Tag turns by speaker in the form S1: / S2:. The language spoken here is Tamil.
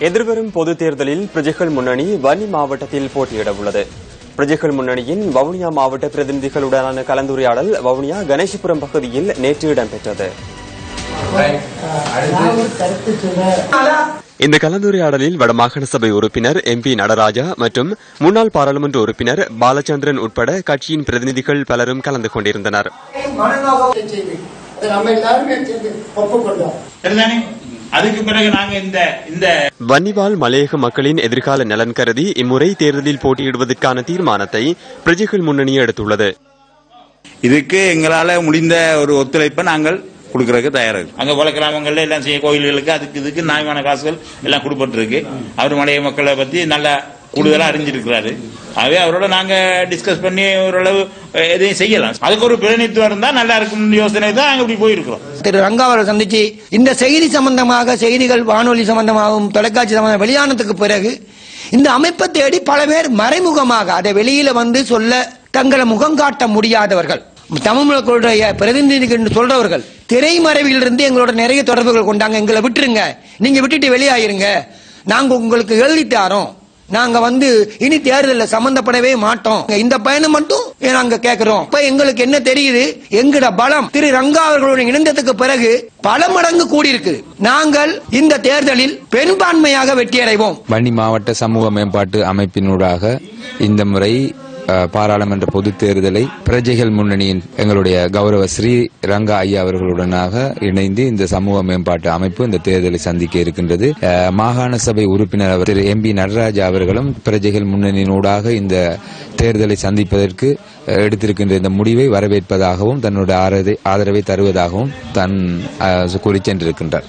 S1: எதிர்வரும் பொதுத் தேர்தலில் பிரஜைகள் முன்னணி வன்னி மாவட்டத்தில் போட்டியிட உள்ளது. பிரஜைகள் முன்னணியின் வவுனியா மாவட்ட பிரதிநிதிகளுடனான கலந்துரையாடல் வவுனியா கணேசபுரம் பகுதியில் நேற்று இடம்பெற்றது. இந்த கலந்துரையாடலில் வடமாகாண சபை உறுப்பினர் MP நடராஜா மற்றும் முன்னாள் பாராளுமன்ற உறுப்பினர் பாலச்சந்திரன் உட்பட கட்சியின் பிரதிநிதிகள் பலரும் கலந்து கொண்டிருந்தனர்.
S2: அதுக்கு பிறகு நாங்க இந்த
S1: வன்னிவாழ் மலையக மக்களின் எதிர்கால நலன் கருதி இம்முறை தேர்தலில் போட்டியிடுவதற்கான தீர்மானத்தை பிரஜைகள் முன்னணி எடுத்துள்ளது.
S3: இதுக்கு எங்களால முடிந்த ஒரு ஒத்துழைப்பை நாங்கள் கொடுக்கறதுக்கு தயாரா இருக்கு. அங்க பல கிராமங்கள்ல எல்லாம் செய்ய கோயில்களுக்கு அதுக்கு இதுக்கு நியாயமான காசுகள் எல்லாம் கொடுப்பட்டிருக்கு. அவர் மலைய மக்களை பத்தி நல்லா கூடுதலா அறிஞ்சிருக்கிறாரு. ஆகவே அவரோட நாங்க டிஸ்கஸ் பண்ணி ஓரளவு எதையும் செய்யலாம். அதுக்கு ஒரு பிரதிநிதித்துவம் இருந்தா நல்லா இருக்கும் யோசனை தான் நாங்க இப்படி போயிருக்கிறோம்.
S4: திரு ரங்கா அவர்கள் சந்திச்சு இந்த செய்தி சம்பந்தமாக செய்திகள் வானொலி சம்பந்தமாகவும் தொலைக்காட்சி சம்பந்தமாக வெளியானதுக்கு பிறகு இந்த அமைப்பை தேடி பல பேர் மறைமுகமாக அதை வெளியில வந்து சொல்ல தங்களை முகம் காட்ட முடியாதவர்கள், தமிழ் மக்களுடைய பிரதிநிதிகள் என்று சொல்றவர்கள் திரைமறைவில் இருந்து எங்களோட நிறைய தொடர்புகள் கொண்டாங்க. எங்களை விட்டுருங்க, நீங்க விட்டுட்டு வெளியாயிருங்க, நாங்க உங்களுக்கு எழுதித்தாரோம், நாங்க இனி தேர்தலில் சம்பந்தப்படவே மாட்டோம், இந்த பயணம் மட்டும் நாங்க கேட்கிறோம். இப்ப எங்களுக்கு என்ன தெரியுது, எங்கட பலம் திரு ரங்கா அவர்களுடன் இணைந்ததுக்கு பிறகு பல மடங்கு கூடியிருக்கு. நாங்கள் இந்த தேர்தலில் பெரும்பான்மையாக வெற்றியடைவோம்.
S5: வன்னி மாவட்ட சமூக மேம்பாட்டு அமைப்பினூடாக இந்த முறை பாராளுமன்ற பொதுத் தேர்தலை பிரஜைகள் முன்னணியின் எங்களுடைய கௌரவ ஸ்ரீ ரங்கா ஐயா அவர்களுடனாக இணைந்து இந்த சமூக மேம்பாட்டு அமைப்பு இந்த தேர்தலை சந்திக்க இருக்கின்றது. மாகாண சபை உறுப்பினர் திரு MP நடராஜா அவர்களும் பிரஜைகள் முன்னணியினூடாக இந்த தேர்தலை சந்திப்பதற்கு எடுத்திருக்கின்ற இந்த முடிவை வரவேற்பதாகவும் தன்னுடைய ஆதரவை தருவதாகவும் கூறி சென்றிருக்கின்றார்.